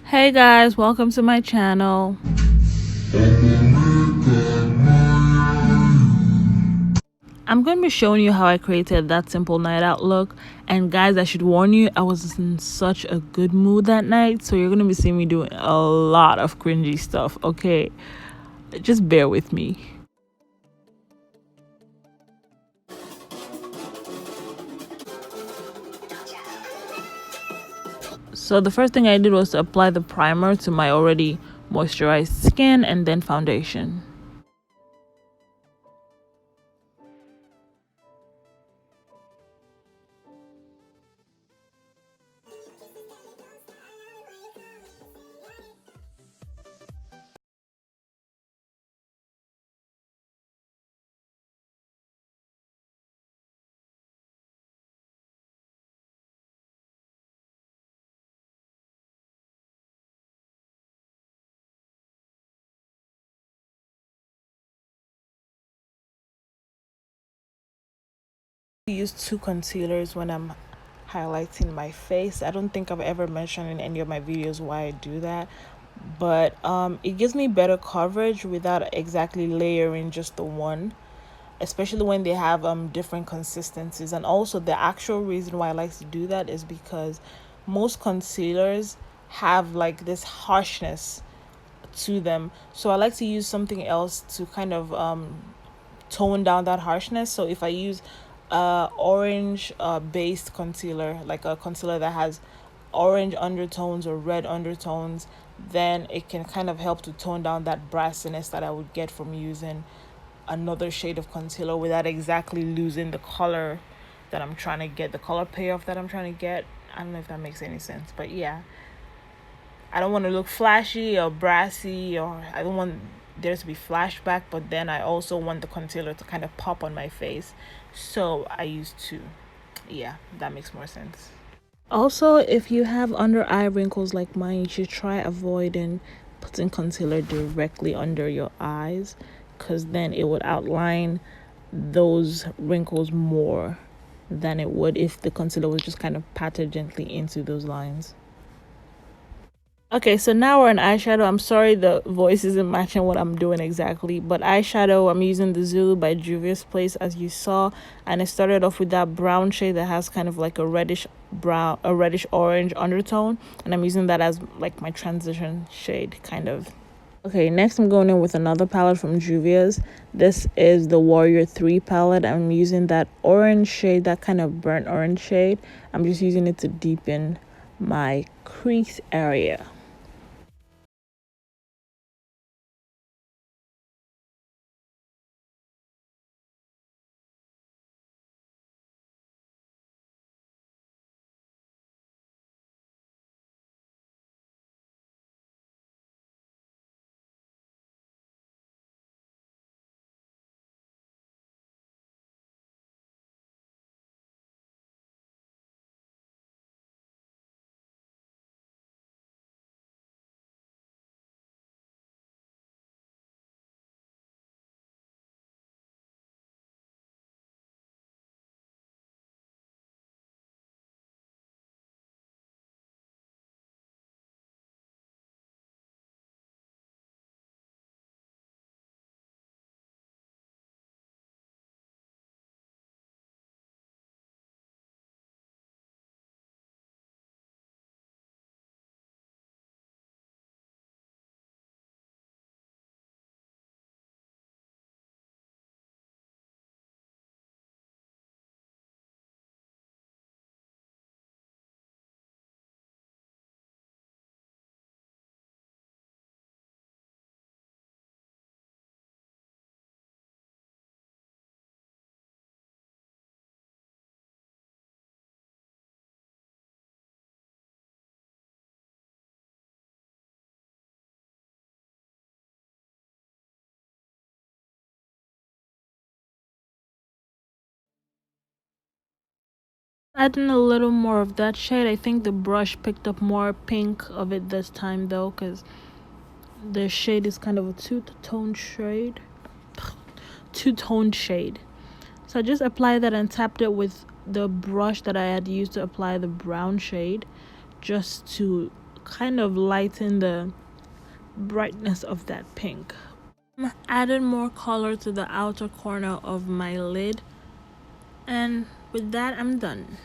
Hey guys, welcome to my channel. I'm going to be showing you how I created that simple night out look. And guys, I should warn you, I was in such a good mood that night, so you're going to be seeing me doing a lot of cringy stuff, okay? Just bear with me. So the first thing I did was to apply the primer to my already moisturized skin and then foundation. I use two concealers when I'm highlighting my face. I don't think I've ever mentioned in any of my videos why I do that, but it gives me better coverage without exactly layering just the one, especially when they have different consistencies. And also the actual reason why I like to do that is because most concealers have like this harshness to them, so I like to use something else to kind of tone down that harshness. So if I use orange based concealer, like a concealer that has orange undertones or red undertones, then it can kind of help to tone down that brassiness that I would get from using another shade of concealer without exactly losing the color that I'm trying to get, the color payoff that I'm trying to get. I don't know if that makes any sense, but yeah, I don't want to look flashy or brassy, or I don't want there to be flashback, but then I also want the concealer to kind of pop on my face. So I use two. Yeah, that makes more sense. Also, if you have under eye wrinkles like mine, you should try avoiding putting concealer directly under your eyes, because then it would outline those wrinkles more than it would if the concealer was just kind of patted gently into those lines. Okay, so now we're on eyeshadow. I'm sorry the voice isn't matching what I'm doing exactly, but eyeshadow, I'm using the Zulu by Juvia'S Place, as you saw, and I started off with that brown shade that has kind of like a reddish brown, a reddish orange undertone, and I'm using that as like my transition shade, kind of. Okay, next I'm going in with another palette from Juvia'S. This is the Warrior 3 palette. I'm using that orange shade, that kind of burnt orange shade. I'm just using it to deepen my crease area. Adding a little more of that shade. I think the brush picked up more pink of it this time though, because the shade is kind of a two-tone shade. Two-toned shade. So I just applied that and tapped it with the brush that I had used to apply the brown shade, just to kind of lighten the brightness of that pink. I'm adding more color to the outer corner of my lid, and with that I'm done.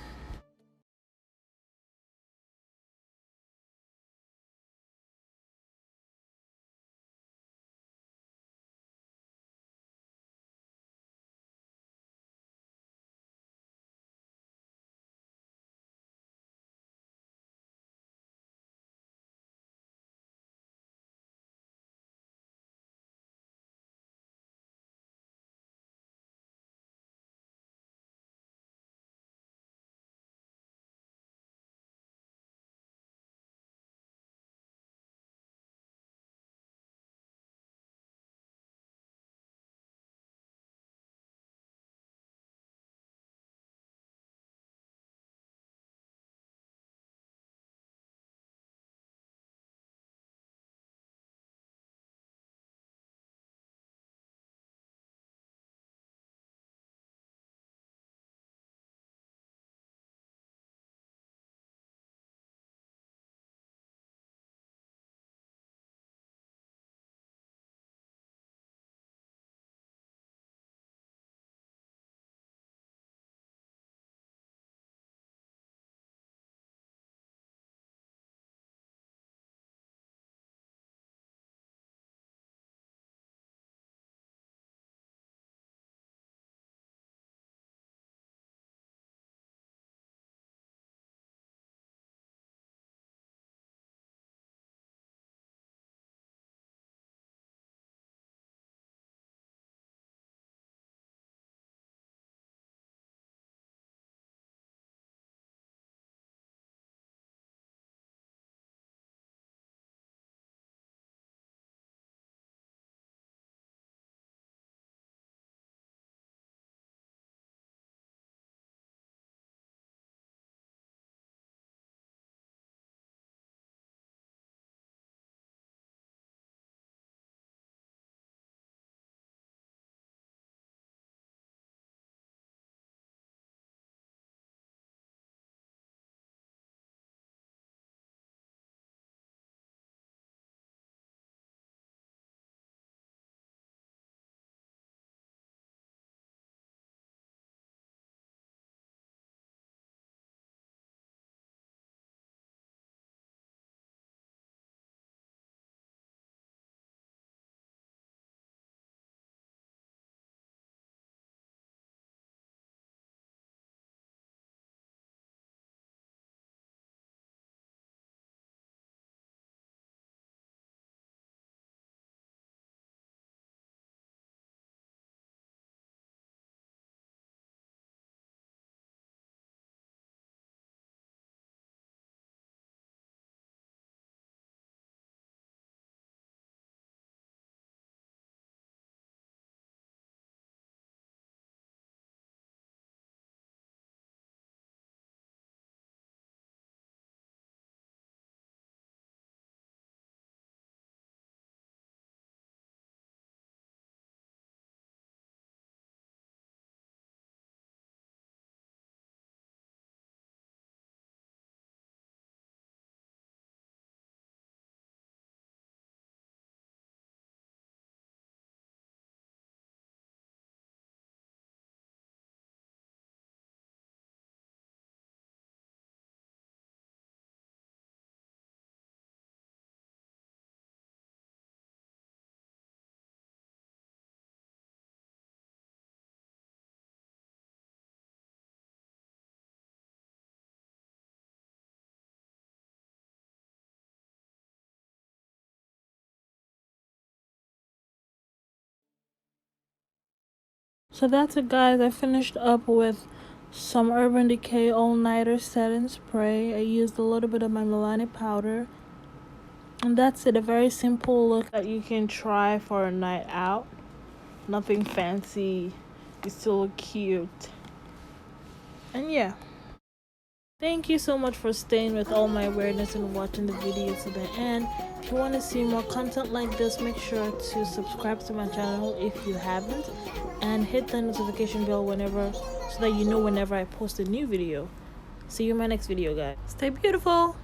So that's it, guys. I finished up with some Urban Decay All Nighter setting spray. I used a little bit of my Milani powder, and that's it. A very simple look that you can try for a night out. Nothing fancy. You still look cute. And yeah, thank you so much for staying with all my weirdness and watching the video to the end. If you want to see more content like this, make sure to subscribe to my channel if you haven't, and hit the notification bell whenever, so that you know whenever I post a new video. See you in my next video, guys. Stay beautiful.